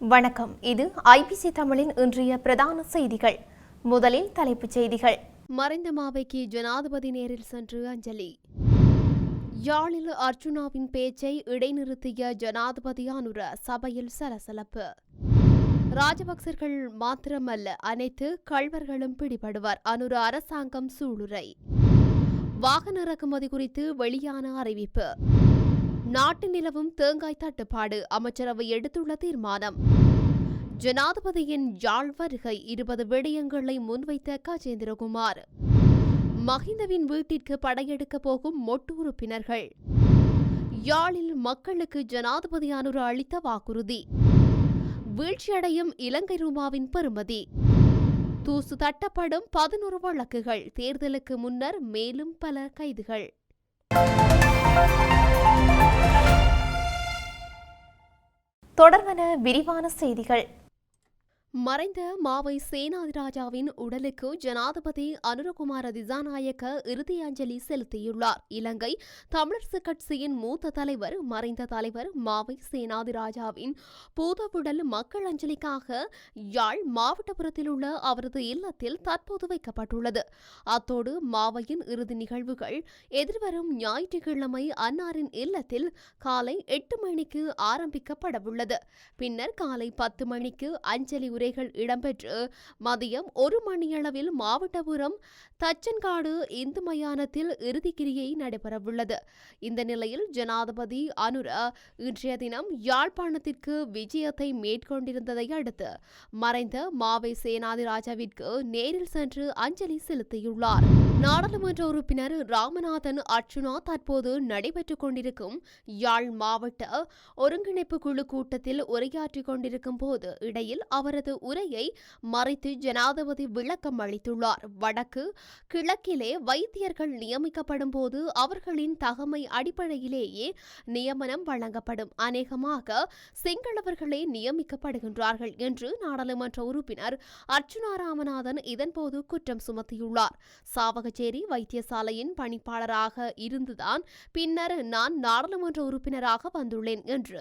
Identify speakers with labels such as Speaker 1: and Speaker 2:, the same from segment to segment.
Speaker 1: வணக்கம். இது ஐபிசி தமிழின் இன்றைய பிரதான செய்திகள். முதலில் தலைப்புச் செய்திகள்.
Speaker 2: மறைந்த மாவைக்கு ஜனாதிபதி நேரில் சென்று அஞ்சலி. யாழில் அர்ச்சுனாவின் பேச்சை இடைநிறுத்திய ஜனாதிபதி அனுர சபையில் சலசலப்பு. ராஜபக்சர்கள் மாத்திரமல்ல, அனைத்து கள்வர்களும் பிடிபடுவர், அனுர அரசாங்கம் சூளுரை. வாகன இறக்குமதி குறித்து வெளியான அறிவிப்பு. நாட்டில் நிலவும் தேங்காய் தட்டுப்பாடு, அமைச்சரவை எடுத்துள்ள தீர்மானம். ஜனாதிபதியின் யாழ் வருகை, 20 விடயங்களை முன்வைத்த கஜேந்திரகுமார். மஹிந்தவின் வீட்டிற்கு படையெடுக்க போகும் மொட்டு உறுப்பினர்கள். யாழில் மக்களுக்கு ஜனாதிபதி அனுர அளித்த வாக்குறுதி. வீழ்ச்சியடையும் இலங்கை ரூபாவின் பெறுமதி. தூசு தட்டப்படும் 11 வழக்குகள், தேர்தலுக்கு முன்னர் மேலும் பல கைதுகள்.
Speaker 1: தொடர்பான விரிவான செய்திகள்.
Speaker 2: மறைந்த மாவை சேனாதிராஜாவின் உடலுக்கு ஜனாதிபதி அனுரகுமார திசாநாயக்க இறுதி அஞ்சலி செலுத்தியுள்ளார். இலங்கை தமிழரசுக் கட்சியின் மூத்த தலைவர், மறைந்த தலைவர் மாவை சேனாதிராஜாவின் பூதவுடல் மக்கள் அஞ்சலிக்காக யாழ் மாவட்டபுரத்தில் உள்ள அவரது இல்லத்தில் தற்போது வைக்கப்பட்டுள்ளது. அத்தோடு மாவையின் இறுதி நிகழ்வுகள் எதிர்வரும் ஞாயிற்றுக்கிழமை அன்னாரின் இல்லத்தில் காலை 8 மணிக்கு ஆரம்பிக்கப்படவுள்ளது. பின்னர் காலை 10 மணிக்கு அஞ்சலி உரைகள் இடம்பெற்று மதியம் 1 மணியளவில் மாவட்டபுரம் தச்சன்காடு இந்து மயானத்தில் இறுதிக்கிரியை நடைபெறவுள்ளது. இந்த நிலையில் ஜனாதிபதி அனுர இன்றைய தினம் யாழ்ப்பாணத்திற்கு விஜயத்தை மேற்கொண்டிருந்ததை அடுத்து மறைந்த மாவை சேனாதிராஜாவிற்கு நேரில் சென்று அஞ்சலி செலுத்தியுள்ளார். நாடாளுமன்ற உறுப்பினர் ராமநாதன் அர்ச்சுனா தற்போது நடைபெற்றுக் கொண்டிருக்கும் யாழ் மாவட்ட ஒருங்கிணைப்பு குழு கூட்டத்தில் உரையாற்றிக் கொண்டிருக்கும் போது இடையில் அவரது உரையை மறைத்து ஜனாதிபதி விளக்கம் அளித்துள்ளார். வடக்கு கிழக்கிலே வைத்தியர்கள் நியமிக்கப்படும் போது அவர்களின் தகமை அடிப்படையிலேயே நியமனம் வழங்கப்படும். அநேகமாக சிங்களவர்களே நியமிக்கப்படுகின்றார்கள் என்று நாடாளுமன்ற உறுப்பினர் அர்ச்சுனா ராமநாதன் இதன்போது குற்றம் சுமத்தியுள்ளார். சாவகச்சேரி வைத்தியசாலையின் பணிப்பாளராக இருந்துதான் பின்னர் நான் நாடாளுமன்ற உறுப்பினராக வந்துள்ளேன் என்று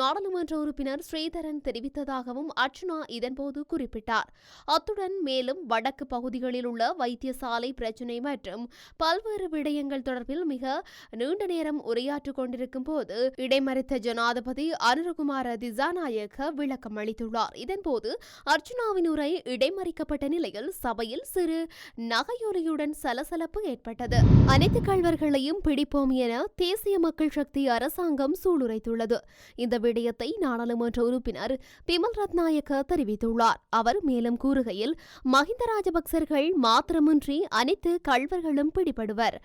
Speaker 2: நாடாளுமன்ற உறுப்பினர் ஸ்ரீதரன் தெரிவித்ததாகவும் அர்ச்சுனா இதன்போது குறிப்பிட்டார். அத்துடன் மேலும் வடக்கு பகுதிகளில் உள்ள வைத்தியசாலை பிரச்சினை மற்றும் பல்வேறு விடயங்கள் தொடர்பில் மிக நீண்ட நேரம் உரையாற்றிக் கொண்டிருக்கும் போது இடைமறித்த ஜனாதிபதி அனுரகுமார திசாநாயக்க விளக்கம் அளித்துள்ளார். இதன்போது அர்ச்சுனாவின் உரை இடைமறிக்கப்பட்ட நிலையில் சபையில் சிறு நகையொலியுடன் சலசலப்பு ஏற்பட்டது. அனைத்து கள்வர்களையும் பிடிப்போம் என தேசிய மக்கள் சக்தி அரசாங்கம் சூளுரைத்துள்ளது. இந்த விடயத்தை நாடாளுமன்ற உறுப்பினர் பிமல் ரத்நாயக்க தெரிவித்துள்ளார். அவர் மேலும் கூறுகையில், மஹிந்த ராஜபக்சர்கள் மாத்திரமின்றி அனைத்து கள்வர்களும் பிடிபடுவர்.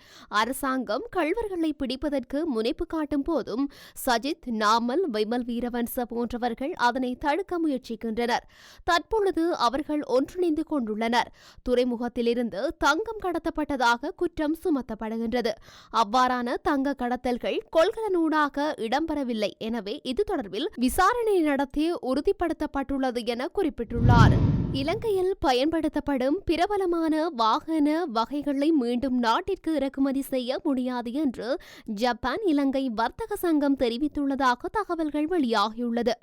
Speaker 2: அரசாங்கம் கள்வர்களை பிடிப்பதற்கு முனைப்பு காட்டும் போதும் சஜித், நாமல், விமல் வீரவன்ச போன்றவர்கள் அதனை தடுக்க முயற்சிக்கின்றனர். தற்பொழுது அவர்கள் ஒன்றிணைந்து கொண்டுள்ளனர். துறைமுகத்திலிருந்து தங்கம் கடத்தப்பட்டதாக குற்றம் சுமத்தப்படுகின்றது. அவ்வாறான தங்க கடத்தல்கள் கொள்கலனூடாக இடம்பெறவில்லை. எனவே இது தொடர்பில் விசாரணை நடத்தி உறுதிப்படுத்தப்பட்டுள்ளது என குறிப்பிட்டுள்ளார். இலங்கையில் பயன்படுத்தப்படும் பிரபலமான வாகன வகைகளை மீண்டும் நாட்டிற்கு இறக்குமதி செய்ய முடியாது என்று ஜப்பான் இலங்கை வர்த்தக சங்கம் தெரிவித்துள்ளதாக தகவல்கள் வெளியாகியுள்ளது.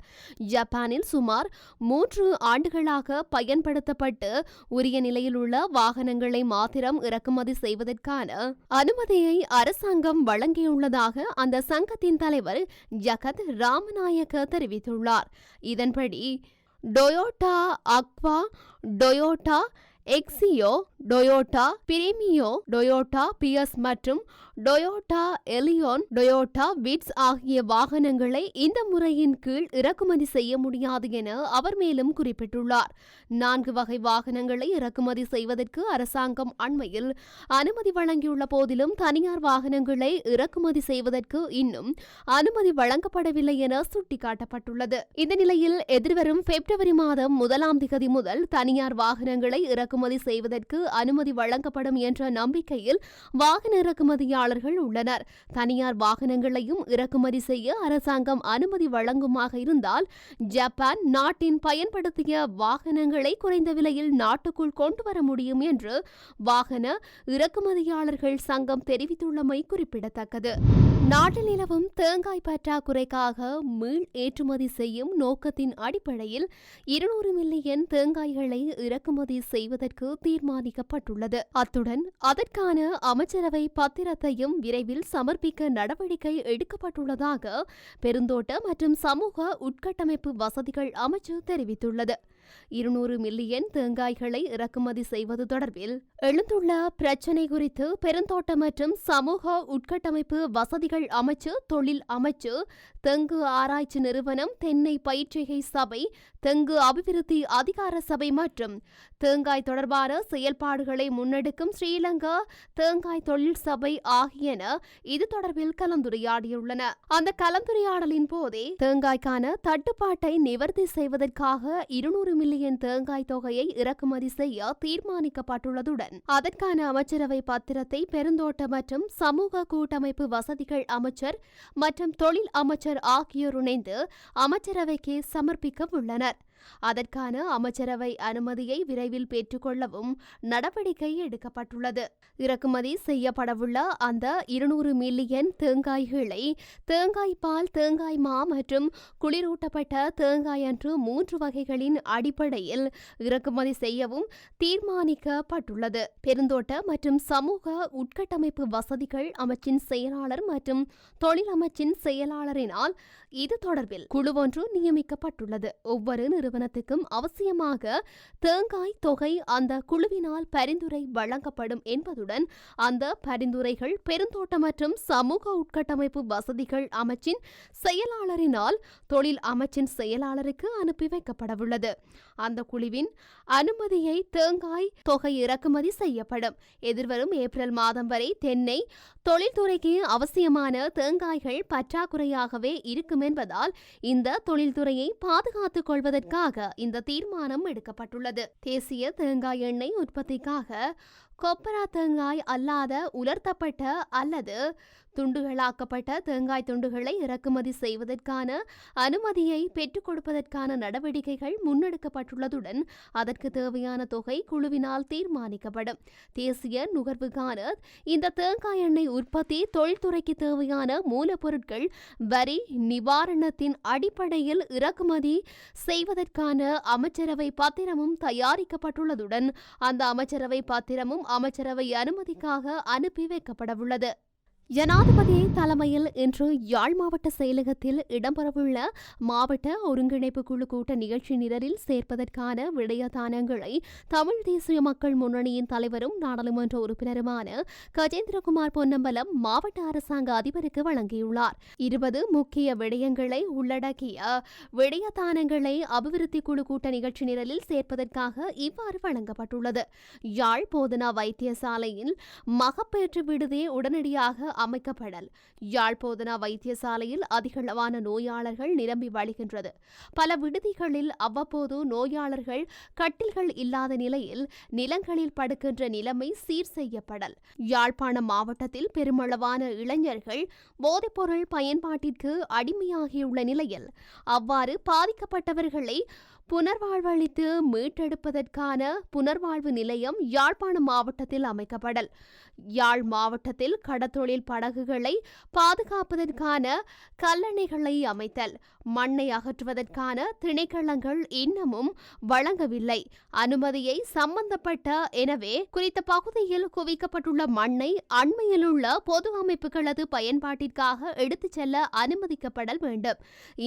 Speaker 2: ஜப்பானில் சுமார் 3 ஆண்டுகளாக பயன்படுத்தப்பட்டு உரிய நிலையில் உள்ள வாகனங்களை மாத்திரம் இறக்குமதி செய்வதற்கான அனுமதியை அரசாங்கம் வழங்கியுள்ளதாக அந்த சங்கத்தின் தலைவர் ஜகத் ராமநாயக்க தெரிவித்துள்ளார். இதன்படி Toyota Aqua, Toyota Axio, Toyota Premio, Toyota Prius மற்றும் டொயோட்டா எலியோன், டொயோட்டா விட்ஸ் ஆகிய வாகனங்களை இந்த முறையின் கீழ் இறக்குமதி செய்ய முடியாது என அவர் மேலும் குறிப்பிட்டுள்ளார். 4 வகை வாகனங்களை இறக்குமதி செய்வதற்கு அரசாங்கம் அண்மையில் அனுமதி வழங்கியுள்ள போதிலும் தனியார் வாகனங்களை இறக்குமதி செய்வதற்கு இன்னும் அனுமதி வழங்கப்படவில்லை என சுட்டிக்காட்டப்பட்டுள்ளது. இந்த நிலையில் எதிர்வரும் பிப்ரவரி மாதம் 1ஆம் திகதி முதல் தனியார் வாகனங்களை இறக்குமதி செய்வதற்கு அனுமதி வழங்கப்படும் என்ற நம்பிக்கையில் வாகன இறக்குமதியாளர் இறக்குமதியாளர்கள் உள்ளனர். தனியார் வாகனங்களையும் இறக்குமதி செய்ய அரசாங்கம் அனுமதி வழங்குமாக இருந்தால் ஜப்பான் நாட்டின் பயன்படுத்திய வாகனங்களை குறைந்த விலையில் நாட்டுக்குள் கொண்டுவர முடியும் என்று வாகன இறக்குமதியாளர்கள் சங்கம் தெரிவித்துள்ளமை குறிப்பிடத்தக்கது. நாட்டில் நிலவும் தேங்காய் பற்றாக்குறைக்காக மீள் ஏற்றுமதி செய்யும் நோக்கத்தின் அடிப்படையில் 200 மில்லியன் தேங்காய்களை இறக்குமதி செய்வதற்கு தீர்மானிக்கப்பட்டுள்ளது. அத்துடன் அதற்கான அமைச்சரவை பத்திரத்தையும் விரைவில் சமர்ப்பிக்க நடவடிக்கை எடுக்கப்பட்டுள்ளதாக பெருந்தோட்ட மற்றும் சமூக உட்கட்டமைப்பு வசதிகள் அமைச்சு தெரிவித்துள்ளது. 200 மில்லியன் தேங்காய்களை இறக்குமதி செய்வது தொடர்பில் எழுந்துள்ள பிரச்சினை குறித்து பெருந்தோட்ட மற்றும் சமூக உட்கட்டமைப்பு வசதிகள் அமைச்சு, தொழில் அமைச்சு, தெங்கு ஆராய்ச்சி நிறுவனம், தென்னை பயிற்சிகை சபை, தெங்கு அபிவிருத்தி அதிகார சபை மற்றும் தேங்காய் தொடர்பான செயல்பாடுகளை முன்னெடுக்கும் ஸ்ரீலங்கா தேங்காய் தொழில் சபை ஆகியன இது தொடர்பில் கலந்துரையாடியுள்ளன. அந்த கலந்துரையாடலின் போதே தேங்காய்க்கான தட்டுப்பாட்டை நிவர்த்தி செய்வதற்காக 200 மில்லியன் தேங்காய் தொகையை இறக்குமதி செய்ய தீர்மானிக்கப்பட்டுள்ளதுடன் அதற்கான அமைச்சரவை பத்திரத்தை பெருந்தோட்ட மற்றும் சமூக கூட்டமைப்பு வசதிகள் அமைச்சர் மற்றும் தொழில் அமைச்சர் ஆகியோர் இணைந்து அமைச்சரவைக்கு சமர்ப்பிக்க உள்ளனர். அதற்கான அமைச்சரவை அனுமதியை விரைவில் பெற்றுக்கொள்ளவும் நடவடிக்கை எடுக்கப்பட்டுள்ளது. இறக்குமதி செய்யப்படவுள்ள அந்த 200 மில்லியன் தேங்காய்களை தேங்காய் பால், தேங்காய் மா மற்றும் குளிரூட்டப்பட்ட தேங்காய் என்று 3 வகைகளின் அடிப்படையில் இறக்குமதி செய்யவும் தீர்மானிக்கப்பட்டுள்ளது. பெருந்தோட்ட மற்றும் சமூக உட்கட்டமைப்பு வசதிகள் அமைச்சின் செயலாளர் மற்றும் தொழில் அமைச்சின் செயலாளரினால் இது தொடர்பில் குழு ஒன்று நியமிக்கப்பட்டுள்ளது. ஒவ்வொரு நிறுவனத்துக்கும் அவசியமாக தேங்காய் தொகை அந்த குழுவினால் பரிந்துரை வழங்கப்படும் என்பதுடன் அந்த பரிந்துரைகள் பெருந்தோட்ட மற்றும் சமூக உட்கட்டமைப்பு வசதிகள் அமைச்சின் செயலாளரினால் தொழில் அமைச்சின் செயலாளருக்கு அனுப்பி வைக்கப்படவுள்ளது. அந்த குழுவின் அனுமதியை தேங்காய் தொகை இறக்குமதி செய்யப்படும். எதிர்வரும் ஏப்ரல் மாதம் வரை தென்னை தொழில்துறைக்கு அவசியமான தேங்காய்கள் பற்றாக்குறையாகவே இருக்கும் என்பதால் இந்த தொழில்துறையை பாதுகாத்துக் கொள்வதற்காக இந்த தீர்மானம் எடுக்கப்பட்டுள்ளது. தேசிய தேங்காய் எண்ணெய் உற்பத்திக்காக கொப்பரா தேங்காய் அல்லாத உலர்த்தப்பட்ட அல்லது துண்டுகளாக்கப்பட்ட தேங்காய் துண்டுகளை இறக்குமதி செய்வதற்கான அனுமதியை பெற்றுக் கொடுப்பதற்கான நடவடிக்கைகள் முன்னெடுக்கப்பட்டுள்ளதுடன் அதற்கு தேவையான தொகை குழுவினால் தீர்மானிக்கப்படும். தேசிய நுகர்வுக்கான இந்த தேங்காய் எண்ணெய் உற்பத்தி தொழில்துறைக்கு தேவையான மூலப்பொருட்கள் வரி நிவாரணத்தின் அடிப்படையில் இறக்குமதி செய்வதற்கான அமைச்சரவை பத்திரமும் தயாரிக்கப்பட்டுள்ளதுடன் அந்த அமைச்சரவை பத்திரமும் அமைச்சரவை அனுமதிக்காக அனுப்பி வைக்கப்படவுள்ளது. ஜனாதிபதி தலைமையில் இன்று யாழ் மாவட்ட செயலகத்தில் இடம்பெறவுள்ள மாவட்ட ஒருங்கிணைப்பு குழு கூட்ட நிகழ்ச்சி நிரலில் சேர்ப்பதற்கான விடயதானங்களை தமிழ் தேசிய மக்கள் முன்னணியின் தலைவரும் நாடாளுமன்ற உறுப்பினருமான கஜேந்திரகுமார் பொன்னம்பலம் மாவட்ட அரசாங்க அதிபருக்கு வழங்கியுள்ளார். 20 முக்கிய விடயங்களை உள்ளடக்கிய விடயதானங்களை அபிவிருத்தி குழு கூட்ட நிகழ்ச்சி நிரலில் சேர்ப்பதற்காக இவ்வாறு வழங்கப்பட்டுள்ளது. யாழ் போதனா வைத்தியசாலையில் மகப்பேற்று விடுதி உடனடியாக அமைக்கப்படல். யாழ் போதனா வைத்தியசாலையில் அதிகளவான நோயாளர்கள் நிரம்பி வழிகின்றது. பல விடுதிகளில் அவ்வப்போது நோயாளர்கள் கட்டில்கள் இல்லாத நிலையில் நிலங்களில் படுக்கின்ற நிலைமை சீர் செய்யப்படல். யாழ்ப்பாணம் மாவட்டத்தில் பெருமளவான இளைஞர்கள் போதைப்பொருள் பயன்பாட்டிற்கு அடிமையாகியுள்ள நிலையில் அவ்வாறு பாதிக்கப்பட்டவர்களை புனர்வாழ்வளித்து மீட்டெடுப்பதற்கான புனர்வாழ்வு நிலையம் யாழ்ப்பாணம் மாவட்டத்தில் அமைக்கப்படல். யாழ் மாவட்டத்தில் கடத்தொழில் படகுகளை பாதுகாப்பதற்கான கல்லணைகளை அமைத்தல். மண்ணை அகற்றுவதற்கான திணைக்களங்கள் இன்னமும் வழங்கவில்லை. அனுமதியை சம்பந்தப்பட்ட எனவே குறித்த பகுதியில் குவிக்கப்பட்டுள்ள மண்ணை அண்மையிலுள்ள பொது அமைப்புகளது பயன்பாட்டிற்காக எடுத்துச் செல்ல அனுமதிக்கப்படல் வேண்டும்.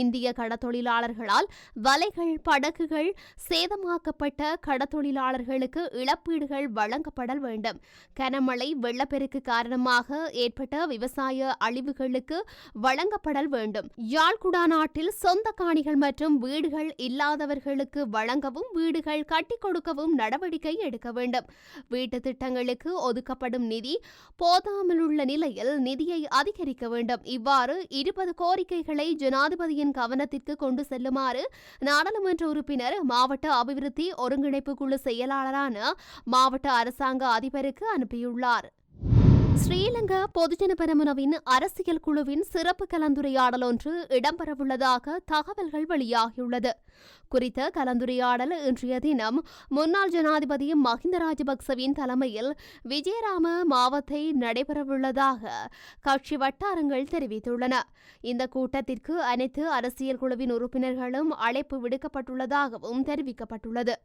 Speaker 2: இந்திய கடத்தொழிலாளர்களால் வலைகள் படகுகள் சேதமாக்கப்பட்ட கடத்தொழிலாளர்களுக்கு இழப்பீடுகள் வழங்கப்படல் வேண்டும். கனமழை வெள்ளப்பெருக்கு காரணமாக ஏற்பட்ட விவசாய அழிவுகளுக்கு வழங்கப்படல் வேண்டும். யாழ் குடாநாட்டில் சொந்த காணிகள் மற்றும் வீடுகள் இல்லாதவர்களுக்கு வழங்கவும் வீடுகள் கட்டிக் கொடுக்கவும் நடவடிக்கை எடுக்க வேண்டும். வீட்டு திட்டங்களுக்கு ஒதுக்கப்படும் நிதி போதாமலுள்ள நிலையில் நிதியை அதிகரிக்க வேண்டும். இவ்வாறு 20 கோரிக்கைகளை ஜனாதிபதியின் கவனத்திற்கு கொண்டு செல்லுமாறு நாடாளுமன்ற உறுப்பினர் மாவட்ட அபிவிருத்தி ஒருங்கிணைப்பு குழு செயலாளரான மாவட்ட அரசாங்க அதிபருக்கு அனுப்பியுள்ளார். ஸ்ரீலங்கா பொதுஜன பெரமுனவின் அரசியல் குழுவின் சிறப்பு கலந்துரையாடல் ஒன்று இடம்பெறவுள்ளதாக தகவல்கள் வெளியாகியுள்ளது. குறித்த கலந்துரையாடல் இன்றைய தினம் முன்னாள் ஜனாதிபதி மஹிந்த ராஜபக்சவின் தலைமையில் விஜயராம மாவத்தை நடைபெறவுள்ளதாக கட்சி வட்டாரங்கள் தெரிவித்துள்ளன. இந்த கூட்டத்திற்கு அனைத்து அரசியல் குழுவின் உறுப்பினர்களும் அழைப்பு விடுக்கப்பட்டுள்ளதாகவும் தெரிவிக்கப்பட்டுள்ளது.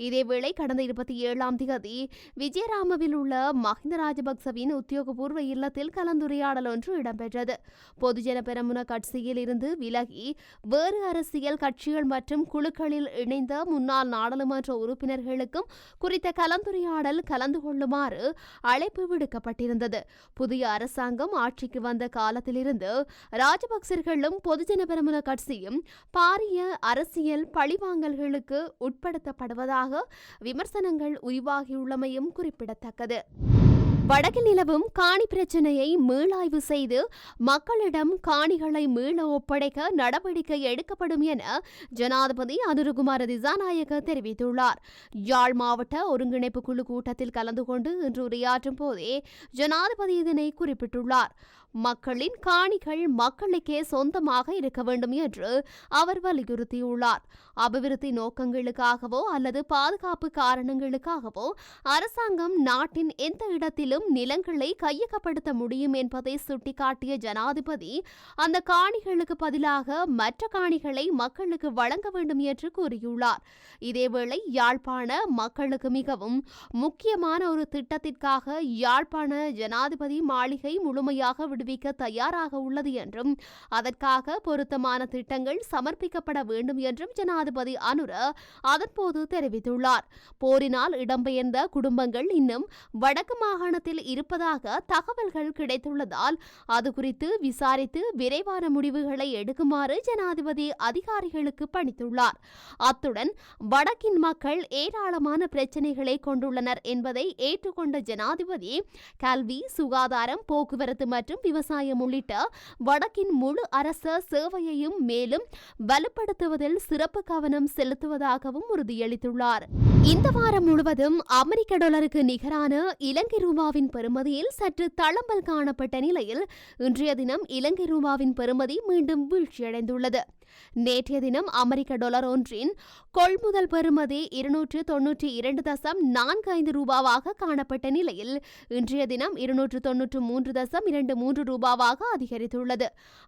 Speaker 2: இதேவேளை கடந்த 27ஆம் தேதி விஜயராமவில் உள்ள மஹிந்த ராஜபக்சவின் உத்தியோகபூர்வ இல்லத்தில் கலந்துரையாடல் ஒன்று இடம்பெற்றது. பொதுஜன பெரமுன கட்சியில் இருந்து விலகி வேறு அரசியல் கட்சிகள் மற்றும் குழுக்களில் இணைந்த முன்னாள் நாடாளுமன்ற உறுப்பினர்களுக்கும் குறித்த கலந்துரையாடல் கலந்து கொள்ளுமாறு அழைப்பு விடுக்கப்பட்டிருந்தது. புதிய அரசாங்கம் ஆட்சிக்கு வந்த காலத்திலிருந்து ராஜபக்சர்களும் பொதுஜன பெரமுன கட்சியும் பாரிய அரசியல் பழிவாங்கல்களுக்கு உட்படுத்தப்படுவதாக விமர்சனங்கள் உருவாகியுள்ளமையும் குறிப்பிடத்தக்கது. வடக்கில் நிலவும் காணி பிரச்சினையை மீளாய்வு செய்து மக்களிடம் காணிகளை மீள ஒப்படைக்க நடவடிக்கை எடுக்கப்படும் என ஜனாதிபதி அனுரகுமார திசாநாயக்க தெரிவித்துள்ளார். யாழ் மாவட்ட ஒருங்கிணைப்பு குழு கூட்டத்தில் கலந்து கொண்டு இன்று உரையாற்றும் போதே ஜனாதிபதி இதனை குறிப்பிட்டுள்ளார். மக்களின் காணிகள் மக்களுக்கே சொந்தமாக இருக்க வேண்டும் என்று அவர் வலியுறுத்தியுள்ளார். அபிவிருத்தி நோக்கங்களுக்காகவோ அல்லது பாதுகாப்பு காரணங்களுக்காகவோ அரசாங்கம் நாட்டின் எந்த இடத்திலும் நிலங்களை கையகப்படுத்த முடியும் என்பதை சுட்டிக்காட்டிய ஜனாதிபதி அந்த காணிகளுக்கு பதிலாக மற்ற காணிகளை மக்களுக்கு வழங்க வேண்டும் என்று கூறியுள்ளார். இதேவேளை யாழ்ப்பாண மக்களுக்கு மிகவும் முக்கியமான ஒரு திட்டத்திற்காக யாழ்ப்பாண ஜனாதிபதி மாளிகை முழுமையாக விடுவிக்க தயாராக உள்ளது என்றும் அதற்காக பொருத்தமான திட்டங்கள் சமர்ப்பிக்கப்பட வேண்டும் என்றும் ஜனாதிபதி அனுர அதன்போது தெரிவித்துள்ளார். போரினால் இடம்பெயர்ந்த குடும்பங்கள் இன்னும் வடக்கு மாகாணத்தில் இருப்பதாக தகவல்கள் கிடைத்துள்ளதால் அது குறித்து விசாரித்து விரைவான முடிவுகளை எடுக்குமாறு ஜனாதிபதி அதிகாரிகளுக்கு பணித்துள்ளார். அத்துடன் வடக்கின் மக்கள் ஏராளமான பிரச்சினைகளை கொண்டுள்ளனர் என்பதை ஏற்றுக்கொண்ட ஜனாதிபதி கல்வி, சுகாதாரம், போக்குவரத்து மற்றும் விவசாயம் உள்ளிட்ட வடக்கின் முழு அரச சேவையையும் மேலும் வலுப்படுத்துவதில் சிறப்பு கவனம் செலுத்துவதாகவும் உறுதியளித்துள்ளார். இந்த வாரம் முழுவதும் அமெரிக்க டாலருக்கு நிகரான இலங்கை ரூபாவின் பெறுமதியில் சற்று தளம்பல் காணப்பட்ட நிலையில் இன்றைய தினம் இலங்கை ரூபாவின் பெறுமதி மீண்டும் வீழ்ச்சியடைந்துள்ளது. நேற்றைய தினம் அமெரிக்க டாலர் ஒன்றின் கொள்முதல் பெறுமதி 292.45 ரூபாவாக காணப்பட்ட நிலையில் இன்றைய தினம் 293.23 ரூபாவாக அதிகரித்துள்ளது.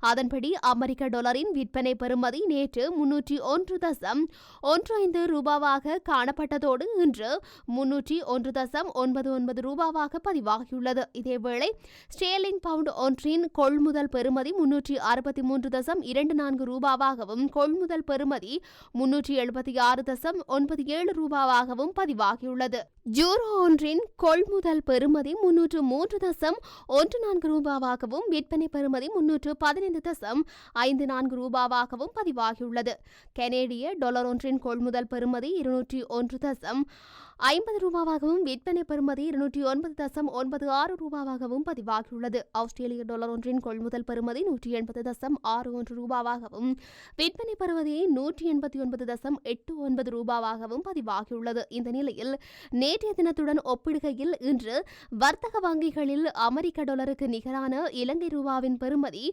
Speaker 2: அதன்படி அமெரிக்க டாலரின் விற்பனை பெறுமதி நேற்று 301.15 ரூபாவாக காணப்பட்டதோடு இன்று 301.99 ரூபாவாக பதிவாகியுள்ளது. இதேவேளை ஸ்டேர்லிங் பவுண்ட் ஒன்றின் கொள்முதல் பெறுமதி 363.24 ரூபாவாகவும் கொள்முதல் பெறுமதி 376.97 ரூபாவாகவும் பதிவாகியுள்ளது. யூரோ ஒன்றின் கொள்முதல் பெறுமதி 303.14 ரூபாவாகவும் விற்பனை பெறுமதி 315.54 ரூபாவாகவும் பதிவாகியுள்ளது. கனேடிய டாலர் ஒன்றின் கொள்முதல் பெறுமதி 201.50 ரூபாவாகவும் விற்பனை பெறுமதி 209.96 ரூபாவாகவும் பதிவாகியுள்ளது. ஆஸ்திரேலிய டாலர் ஒன்றின் கொள்முதல் பெறுமதி 180.61 ரூபாவாகவும் விற்பனை பெறுமதி 189.89 ரூபாவாகவும் பதிவாகியுள்ளது. இந்த நிலையில் நேற்றைய தினத்துடன் ஒப்பிடுகையில் இன்று வர்த்தக வங்கிகளில் அமெரிக்க டாலருக்கு நிகரான இலங்கை ரூபாவின் பெறுமதி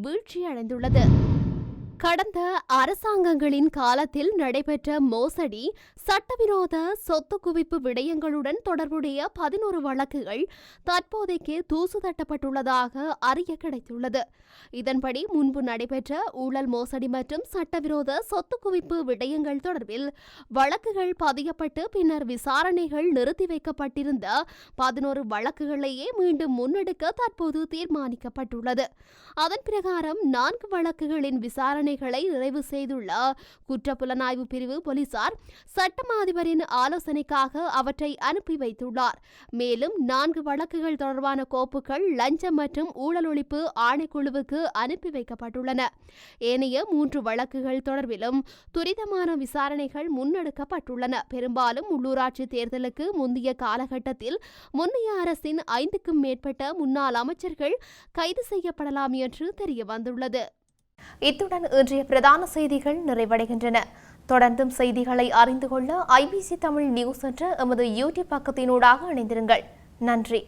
Speaker 2: வீழ்ச்சியடைந்துள்ளது. கடந்த அரசாங்கங்களின் காலத்தில் நடைபெற்ற மோசடி, சட்டவிரோத சொத்து குவிப்பு விடயங்களுடன் தொடர்புடைய 11 வழக்குகள் தற்போதைக்கு தூசு தட்டப்பட்டுள்ளதாக அறிய கிடைத்துள்ளது. இதன்படி முன்பு நடைபெற்ற ஊழல், மோசடி மற்றும் சட்டவிரோத சொத்து குவிப்பு விடயங்கள் தொடர்பில் வழக்குகள் பதியப்பட்டு பின்னர் விசாரணைகள் நிறுத்தி வைக்கப்பட்டிருந்த 11 வழக்குகளையே மீண்டும் முன்னெடுக்க தற்போது தீர்மானிக்கப்பட்டுள்ளது. அதன் பிரகாரம் 4 வழக்குகளின் விசாரணைகளை நிறைவு செய்துள்ள குற்றப்புலனாய்வு பிரிவு போலீசார் சட்டமா அதிபரின் ஆலோசனைக்காக அவற்றை அனுப்பி வைத்துள்ளார். மேலும் 4 வழக்குகள் தொடர்பான கோப்புகள் லஞ்சம் மற்றும் ஊழல் ஒழிப்பு ஆணைக்குழுவுக்கு அனுப்பி வைக்கப்பட்டுள்ளன. ஏனைய 3 வழக்குகள் தொடர்பிலும் துரிதமான விசாரணைகள் முன்னெடுக்கப்பட்டுள்ளன. பெரும்பாலும் உள்ளூராட்சி தேர்தலுக்கு முந்தைய காலகட்டத்தில் முன்னைய அரசின் 5க்கும் மேற்பட்ட முன்னாள் அமைச்சர்கள் கைது செய்யப்படலாம் என்று தெரிய வந்துள்ளது.
Speaker 1: இத்துடன் இன்றைய பிரதான செய்திகள் நிறைவடைகின்றன. தொடர்ந்தும் செய்திகளை அறிந்து கொள்ள IBC தமிழ் நியூஸ் என்ற எமது யூடியூப் பக்கத்தினூடாக இணைந்திருங்கள். நன்றி.